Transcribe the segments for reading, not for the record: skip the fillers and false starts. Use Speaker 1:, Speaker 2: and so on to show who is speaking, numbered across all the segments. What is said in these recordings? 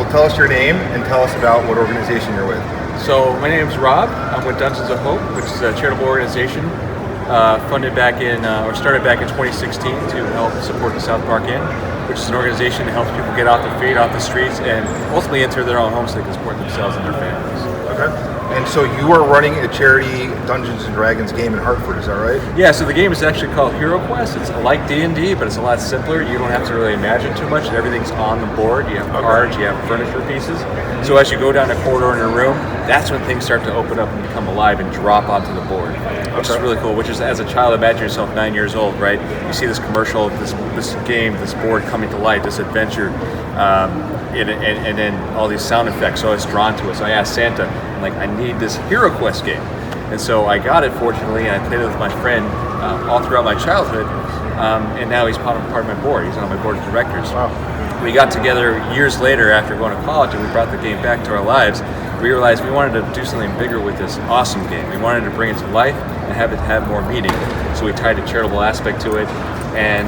Speaker 1: Well, tell us your name and tell us about what organization you're with.
Speaker 2: So my name is Rob. I'm with Dungeons of Hope, which is a charitable organization started back in 2016 to help support the South Park Inn, which is an organization that helps people get off their feet, off the streets, and ultimately enter their own homes so they can support themselves and their families.
Speaker 1: Okay. And so you are running a charity Dungeons and Dragons game in Hartford, is that right?
Speaker 2: Yeah, so the game is actually called Hero Quest. It's like D&D, but it's a lot simpler. You don't have to really imagine too much. Everything's on the board. You have cards, you have furniture pieces. So as you go down a corridor in a room, that's when things start to open up and become alive and drop onto the board, which is really cool. Which is, as a child, imagine yourself 9 years old, right? You see this commercial, this game, this board coming to light, this adventure, and then all these sound effects. So I was drawn to it. So I asked Santa, I'm like, I need this Hero Quest game. And so I got it, fortunately, and I played it with my friend all throughout my childhood. And now he's part of my board. He's on my board of directors.
Speaker 1: Wow.
Speaker 2: We got together years later after going to college, and we brought the game back to our lives. We realized we wanted to do something bigger with this awesome game. We wanted to bring it to life and have it have more meaning. So we tied a charitable aspect to it, and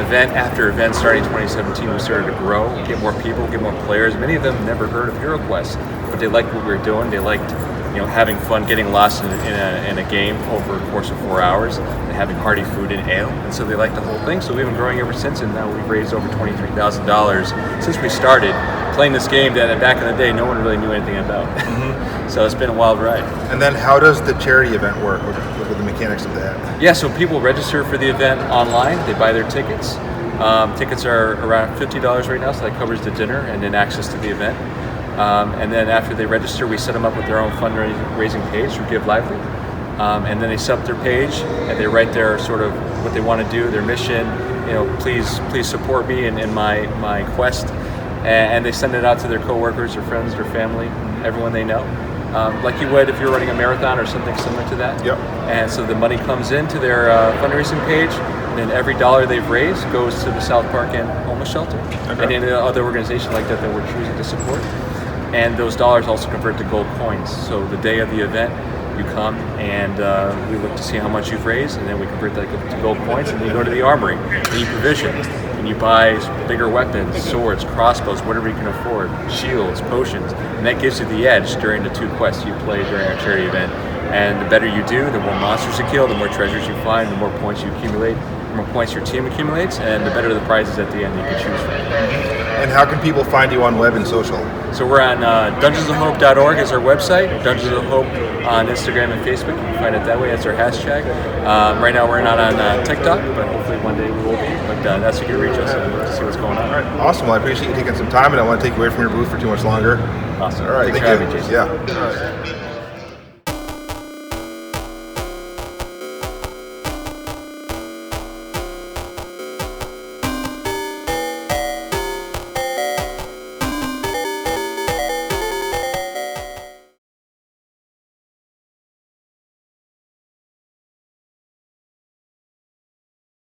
Speaker 2: event after event, starting in 2017, we started to grow, get more people, get more players. Many of them never heard of Hero Quest, but they liked what we were doing. They liked, having fun, getting lost in a game over a course of 4 hours, and having hearty food and ale. And so they liked the whole thing. So we've been growing ever since, and now we've raised over $23,000 since we started playing this game that back in the day no one really knew anything about. So it's been a wild ride.
Speaker 1: And then how does the charity event work? What are the mechanics of that?
Speaker 2: Yeah, so people register for the event online. They buy their tickets. Tickets are around $50 right now, so that covers the dinner and then access to the event. And then after they register, we set them up with their own fundraising page through Give Lively. And then they set up their page and they write their sort of what they want to do, their mission. Please support me in my quest. And they send it out to their coworkers, their friends, their family, everyone they know. Like you would if you're running a marathon or something similar to that.
Speaker 1: Yep.
Speaker 2: And so the money comes into their fundraising page, and then every dollar they've raised goes to the South Park Inn homeless shelter and any other organization like that we're choosing to support. And those dollars also convert to gold coins. So the day of the event, you come and we look to see how much you've raised, and then we convert that to gold coins, and you go to the armory and you provision. And you buy bigger weapons, swords, crossbows, whatever you can afford, shields, potions, and that gives you the edge during the 2 quests you play during our charity event. And the better you do, the more monsters you kill, the more treasures you find, the more points you accumulate, the more points your team accumulates, and the better the prizes at the end you can choose from.
Speaker 1: And how can people find you on web and social?
Speaker 2: So we're on dungeonsofhope.org is our website, Dungeons of Hope on Instagram and Facebook. You can find it that way. That's our hashtag. Right now we're not on TikTok, but hopefully one day we will be. But that's how you can reach us and see what's going on.
Speaker 1: All right, awesome. Well, I appreciate you taking some time, and I want to take you away from your booth for too much longer.
Speaker 2: Awesome.
Speaker 1: All right,
Speaker 2: Thanks
Speaker 1: thank
Speaker 2: for
Speaker 1: you.
Speaker 2: having me, Jason.
Speaker 1: Yeah. All right.